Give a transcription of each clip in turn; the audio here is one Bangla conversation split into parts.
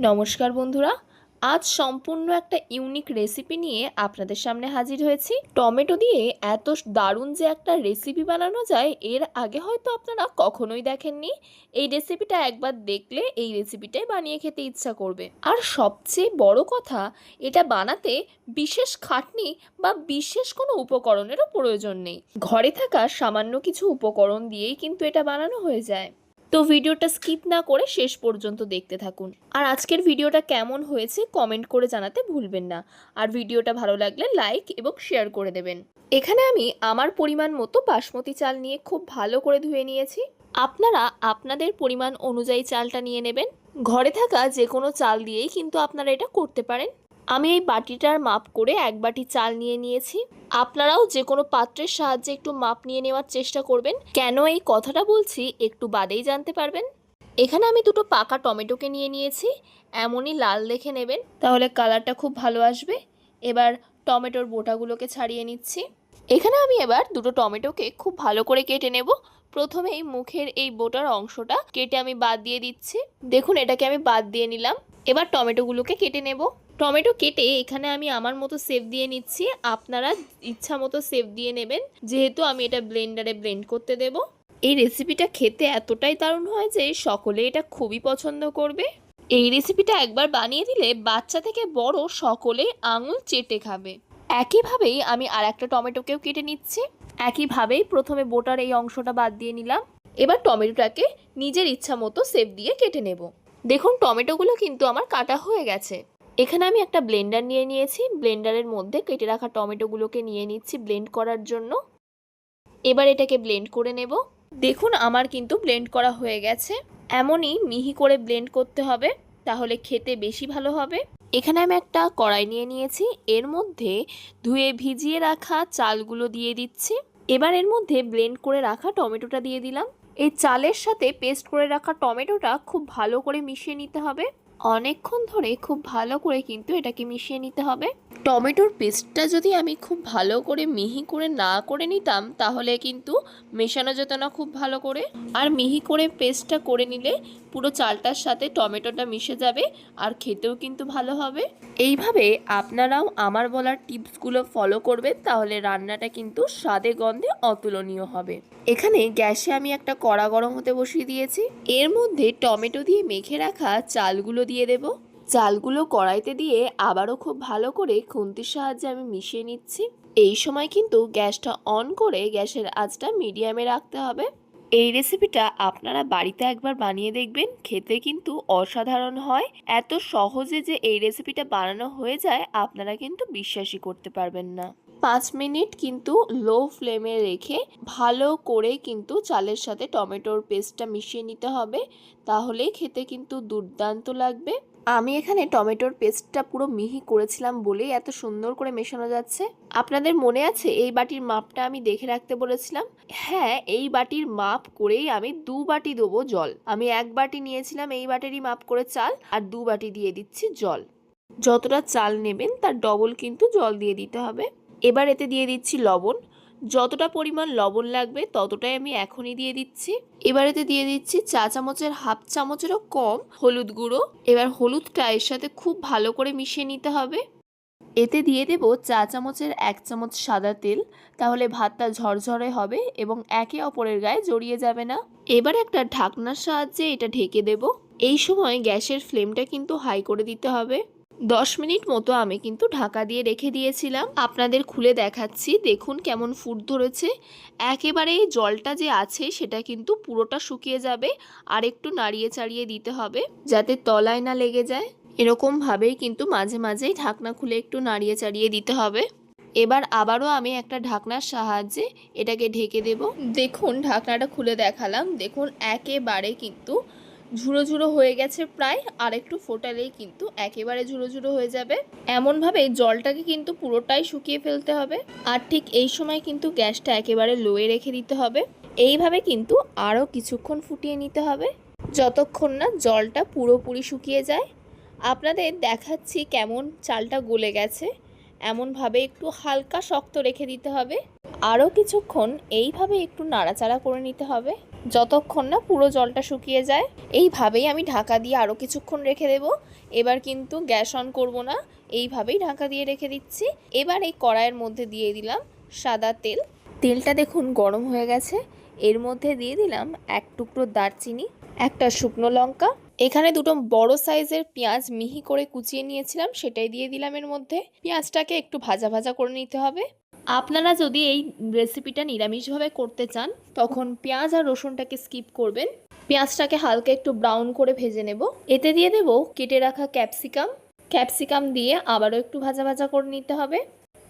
নমস্কার বন্ধুরা, আজ সম্পূর্ণ একটা ইউনিক রেসিপি নিয়ে আপনাদের সামনে হাজির হয়েছি। টমেটো দিয়ে এত দারুণ যে একটা রেসিপি বানানো যায় এর আগে হয়তো আপনারা কখনোই দেখেননি। এই রেসিপিটা একবার দেখলে এই রেসিপিটাই বানিয়ে খেতে ইচ্ছা করবে। আর সবচেয়ে বড় কথা, এটা বানাতে বিশেষ খাটনি বা বিশেষ কোনো উপকরণেরও প্রয়োজন নেই। ঘরে থাকা সামান্য কিছু উপকরণ দিয়েই কিন্তু এটা বানানো হয়ে যায়। তো ভিডিওটা স্কিপ না করে শেষ পর্যন্ত দেখতে থাকুন। আর আজকের ভিডিওটা কেমন হয়েছে কমেন্ট করে জানাতে ভুলবেন না। আর ভিডিওটা ভালো লাগলে লাইক এবং শেয়ার করে দেবেন। এখানে আমি আমার পরিমাণ মতো বাসমতি চাল নিয়ে খুব ভালো করে ধুয়ে নিয়েছি। আপনারা আপনাদের পরিমাণ অনুযায়ী চালটা নিয়ে নেবেন। ঘরে থাকা যে কোনো চাল দিয়েই কিন্তু আপনারা এটা করতে পারেন। আমি এই বাটিটার মাপ করে 1 বাটি চাল নিয়ে নিয়েছি। আপনারাও যে কোনো পাত্রের সাহায্যে একটু মাপ নিয়ে নেওয়ার চেষ্টা করবেন। কেন এই কথাটা বলছি একটু বাদেই জানতে পারবেন। এখানে আমি দুটো পাকা টমেটোকে নিয়ে নিয়েছি। এমনই লাল দেখে নেবেন, তাহলে কালারটা খুব ভালো আসবে। এবার টমেটোর বোটাগুলোকে ছাড়িয়ে নিচ্ছি। এখানে আমি এবার দুটো টমেটোকে খুব ভালো করে কেটে নেব। প্রথমেই মুখের এই বোটার অংশটা কেটে আমি বাদ দিয়ে দিচ্ছি। দেখুন, এটাকে আমি বাদ দিয়ে নিলাম। এবার টমেটোগুলোকে কেটে নেব। টমেটো কেটে এখানে আমি আমার মতো শেপ দিয়ে নিচ্ছি। আপনারা ইচ্ছা মতো শেপ দিয়ে নেবেন, যেহেতু আমি এটা ব্লেন্ডারে ব্লেন্ড করতে দেব। এই রেসিপিটা খেতে এতটাই দারুণ হয় যে সকলে এটা খুবই পছন্দ করবে। এই রেসিপিটা একবার বানিয়ে দিলে বাচ্চা থেকে বড় সকলে আঙুল চেটে খাবে। একইভাবেই আমি আর একটা টমেটোকেও কেটে নিচ্ছি। একইভাবেই প্রথমে বোটার এই অংশটা বাদ দিয়ে নিলাম। এবার টমেটোটাকে নিজের ইচ্ছা মতো শেপ দিয়ে কেটে নেব। দেখুন, টমেটোগুলো কিন্তু আমার কাটা হয়ে গেছে। এখানে আমি একটা ব্লেন্ডার নিয়ে নিয়েছি। ব্লেন্ডারের মধ্যে কেটে রাখা টমেটোগুলোকে নিয়ে নিচ্ছি ব্লেন্ড করার জন্য। এবার এটাকে ব্লেন্ড করে নেব। দেখুন, আমার কিন্তু ব্লেন্ড করা হয়ে গেছে। এমনই মিহি করে ব্লেন্ড করতে হবে, তাহলে খেতে বেশি ভালো হবে। এখানে আমি একটা কড়াই নিয়ে নিয়েছি। এর মধ্যে ধুয়ে ভিজিয়ে রাখা চালগুলো দিয়ে দিচ্ছি। এবার এর মধ্যে ব্লেন্ড করে রাখা টমেটোটা দিয়ে দিলাম। এই চালের সাথে পেস্ট করে রাখা টমেটোটা খুব ভালো করে মিশিয়ে নিতে হবে। অনেকক্ষণ ধরে খুব ভালো করে কিন্তু এটাকে মিশিয়ে নিতে হবে। টমেটোর পেস্টটা যদি আমি খুব ভালো করে মিহি করে না করে নিতাম, তাহলে কিন্তু মেশানো যেত না খুব ভালো করে। আর মিহি করে পেস্টটা করে নিলে পুরো চালটার সাথে টমেটোটা মিশে যাবে, আর খেতেও কিন্তু ভালো হবে। এইভাবে আপনারাও আমার বলার টিপসগুলো ফলো করবেন, তাহলে রান্নাটা কিন্তু স্বাদে গন্ধে অতুলনীয় হবে। এখানে গ্যাসে আমি একটা কড়া গরম হতে বসিয়ে দিয়েছি। এর মধ্যে টমেটো দিয়ে মেখে রাখা চালগুলো দিয়ে দেব। চালগুলো কড়াইতে দিয়ে আবারও খুব ভালো করে খুন্তির সাহায্যে আমি মিশিয়ে নিচ্ছি। এই সময় কিন্তু গ্যাসটা অন করে গ্যাসের আঁচটা মিডিয়ামে রাখতে হবে। এই রেসিপিটা আপনারা বাড়িতে একবার বানিয়ে দেখবেন, খেতে কিন্তু অসাধারণ হয়। এত সহজে যে এই রেসিপিটা বানানো হয়ে যায় আপনারা কিন্তু বিশ্বাসই করতে পারবেন না। 5 মিনিট কিন্তু লো ফ্লেমে রেখে ভালো করে কিন্তু চালের সাথে টমেটোর পেস্টটা মিশিয়ে নিতে হবে, তাহলে খেতে কিন্তু দুর্দান্ত লাগবে। আমি এখানে টমেটোর পেস্টটা পুরো মিহি করেছিলাম বলেই এত সুন্দর করে মেশানো যাচ্ছে। আপনাদের মনে আছে এই বাটির মাপটা আমি দেখে রাখতে বলেছিলাম? হ্যাঁ, এই বাটির মাপ করেই আমি 2 বাটি দেবো জল। আমি 1 বাটি নিয়েছিলাম এই বাটিরই মাপ করে চাল, আর 2 বাটি দিয়ে দিচ্ছি জল। যতটা চাল নেবেন তার ডবল কিন্তু জল দিয়ে দিতে হবে। এবার এতে দিয়ে দিচ্ছি লবণ। যতটা পরিমাণ লবণ লাগবে ততটাই আমি এখনই দিয়ে দিচ্ছি। এবার এতে দিয়ে দিচ্ছি চা চামচের হাফ চামচেরও কম হলুদ গুঁড়ো। এবার হলুদটা এর সাথে খুব ভালো করে মিশিয়ে নিতে হবে। এতে দিয়ে দেব চা চামচের 1 চামচ সাদা তেল, তাহলে ভাতটা ঝরঝরে হবে এবং একে অপরের গায়ে জড়িয়ে যাবে না। এবার একটা ঢাকনার সাহায্যে এটা ঢেকে দেব। এই সময় গ্যাসের ফ্লেমটা কিন্তু হাই করে দিতে হবে। 10 মিনিট মতো আমি কিন্তু ঢাকা দিয়ে রেখে দিয়েছিলাম। আপনাদের খুলে দেখাচ্ছি, দেখুন কেমন ফুট ধরেছে। একেবারে জলটা যে আছে সেটা কিন্তু পুরোটা শুকিয়ে যাবে, আর একটু নাড়িয়ে চাড়িয়ে দিতে হবে যাতে তলায় না লেগে যায়। এরকমভাবেই কিন্তু মাঝে মাঝেই ঢাকনা খুলে একটু নাড়িয়ে চাড়িয়ে দিতে হবে। এবার আবারও আমি একটা ঢাকনার সাহায্যে এটাকে ঢেকে দেব। দেখুন, ঢাকনাটা খুলে দেখালাম। দেখুন একেবারে কিন্তু ঝুড়ো ঝুড়ো হয়ে গেছে প্রায়। আর একটু ফোটালেই কিন্তু একেবারে ঝুড়ো ঝুড়ো হয়ে যাবে। এমনভাবে জলটাকে কিন্তু পুরোটাই শুকিয়ে ফেলতে হবে। আর ঠিক এই সময় কিন্তু গ্যাসটা একেবারে লোয়ে রেখে দিতে হবে। এইভাবে কিন্তু আরও কিছুক্ষণ ফুটিয়ে নিতে হবে, যতক্ষণ না জলটা পুরোপুরি শুকিয়ে যায়। আপনাদের দেখাচ্ছি কেমন চালটা গলে গেছে। এমনভাবে একটু হালকা শক্ত রেখে দিতে হবে। আরও কিছুক্ষণ এইভাবে একটু নাড়াচাড়া করে নিতে হবে। যতক্ষণ না পুরো জলটা শুকিয়ে যায়। এইভাবেই আমি ঢাকা দিয়ে আরও কিছুক্ষণ রেখে দেব। এবার কিন্তু গ্যাস অন করব না, এইভাবেই ঢাকা দিয়ে রেখে দিচ্ছি। এবার এই কড়াইয়ের মধ্যে দিয়ে দিলাম সাদা তেল। তেলটা দেখুন গরম হয়ে গেছে। এর মধ্যে দিয়ে দিলাম এক টুকরো দারচিনি, একটা শুকনো লঙ্কা, এখানে দুটো বড় সাইজের পেঁয়াজ মিহি করে কুচিয়ে নিয়েছিলাম, সেটাই দিয়ে দিলাম এর মধ্যে। পেঁয়াজটাকে একটু ভাজা ভাজা করে নিতে হবে। আপনারা যদি এই রেসিপিটা নিরামিষভাবে করতে চান তখন পেঁয়াজ আর রসুনটাকে স্কিপ করবেন। পেঁয়াজটাকে হালকা একটু ব্রাউন করে ভেজে নেব। এতে দিয়ে দেব কেটে রাখা ক্যাপসিকাম দিয়ে আবারও একটু ভাজা ভাজা করে নিতে হবে।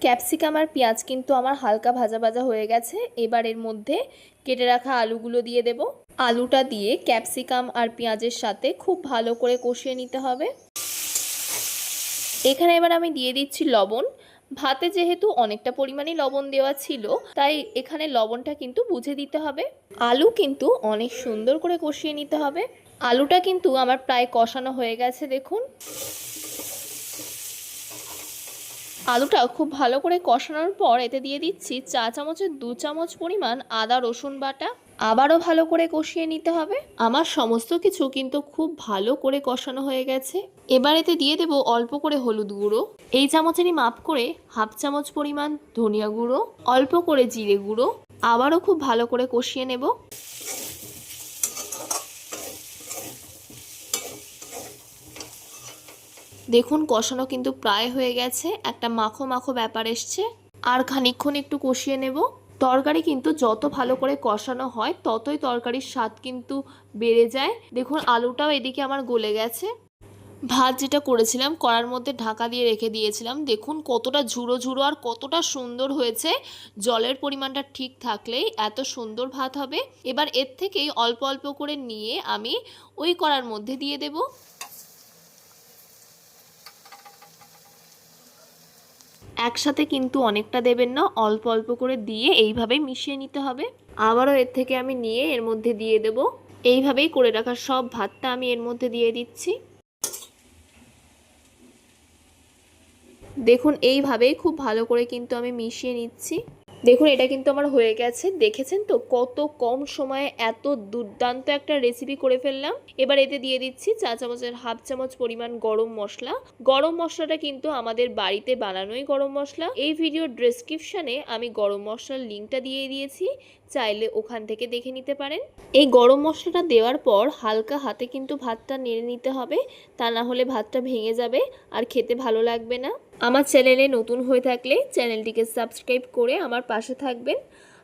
ক্যাপসিকাম আর পেঁয়াজ কিন্তু আমার হালকা ভাজা ভাজা হয়ে গেছে। এবার এর মধ্যে কেটে রাখা আলুগুলো দিয়ে দেব। আলুটা দিয়ে ক্যাপসিকাম আর পেঁয়াজের সাথে খুব ভালো করে কষিয়ে নিতে হবে। এখানে এবার আমি দিয়ে দিচ্ছি লবণ। ভাতে যেহেতু অনেকটা পরিমাণে লবণ দেওয়া ছিল, তাই এখানে লবণটা কিন্তু বুঝে দিতে হবে। আলু কিন্তু অনেক সুন্দর করে কষিয়ে নিতে হবে। আলুটা কিন্তু আমার প্রায় কষানো হয়ে গেছে দেখুন। আলুটা খুব ভালো করে কষানোর পর এতে দিয়ে দিচ্ছি চা চামচের 2 চামচ পরিমাণ আদা রসুন বাটা। আবারও ভালো করে কষিয়ে নিতে হবে। আমার সমস্ত কিছু কিন্তু খুব ভালো করে কষানো হয়ে গেছে। এবার এতে দিয়ে দেব অল্প করে হলুদ গুঁড়ো, এই চামচেরই মাপ করে হাফ চামচ পরিমাণ ধনিয়া গুঁড়ো, অল্প করে জিরে গুঁড়ো। আবারও খুব ভালো করে কষিয়ে নেব। দেখুন কষানো কিন্তু প্রায় হয়ে গেছে, একটা মাখো মাখো ব্যাপার এসছে। আর খানিকক্ষণ একটু কষিয়ে নেব। তরকারি কিন্তু যত ভালো করে কষানো হয় ততই তরকারির স্বাদ কিন্তু বেড়ে যায়। দেখুন আলুটাও এদিকে আমার গলে গেছে। ভাত যেটা করেছিলাম কড়ার মধ্যে ঢাকা দিয়ে রেখে দিয়েছিলাম, দেখুন কতটা ঝুড়ো ঝুড়ো আর কতটা সুন্দর হয়েছে। জলের পরিমাণটা ঠিক থাকলেই এত সুন্দর ভাত হবে। এবার এর থেকেই অল্প অল্প করে নিয়ে আমি ওই কড়ার মধ্যে দিয়ে দেব। একসাথে কিন্তু অনেকটা দেবেন না, অল্প অল্প করে দিয়ে এইভাবেই মিশিয়ে নিতে হবে। আবারও এর থেকে আমি নিয়ে এর মধ্যে দিয়ে দেব। এইভাবেই করে রাখা সব ভাতটা আমি এর মধ্যে দিয়ে দিচ্ছি। দেখুন এইভাবেই খুব ভালো করে কিন্তু আমি মিশিয়ে নিচ্ছি। দেখুন এটা কিন্তু আমার হয়ে গেছে। দেখেছেন তো কত কম সময়ে এত দুর্দান্ত একটা রেসিপি করে ফেললাম। এবার এতে দিয়ে দিচ্ছি চা চামচের হাফ চামচ পরিমাণ গরম মশলা। গরম মশলাটা কিন্তু আমাদের বাড়িতে বানানোই গরম মশলা। এই ভিডিওর ডেসক্রিপশানে আমি গরম মশলার লিঙ্কটা দিয়ে দিয়েছি, চাইলে ওখান থেকে দেখে নিতে পারেন। এই গরম মশলাটা দেওয়ার পর হালকা হাতে কিন্তু ভাতটা নেড়ে নিতে হবে, তা না হলে ভাতটা ভেঙে যাবে আর খেতে ভালো লাগবে না। আমার চ্যানেলে নতুন হয়ে থাকলে চ্যানেলটিকে সাবস্ক্রাইব করে আমার পাশে থাকবেন।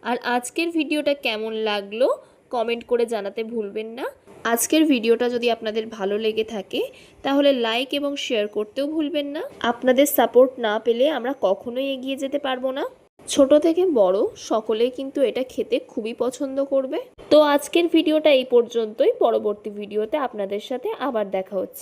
আর আজকের ভিডিওটা কেমন লাগলো কমেন্ট করে জানাতে ভুলবেন না। আজকের ভিডিওটা যদি আপনাদের ভালো লেগে থাকে তাহলে লাইক এবং শেয়ার করতেও ভুলবেন না। আপনাদের সাপোর্ট না পেলে আমরা কখনোই এগিয়ে যেতে পারবো না। ছোট থেকে বড় সকলেই কিন্তু এটা খেতে খুবই পছন্দ করবে। তো আজকের ভিডিওটা এই পর্যন্তই। পরবর্তী ভিডিওতে আপনাদের সাথে আবার দেখা হচ্ছে।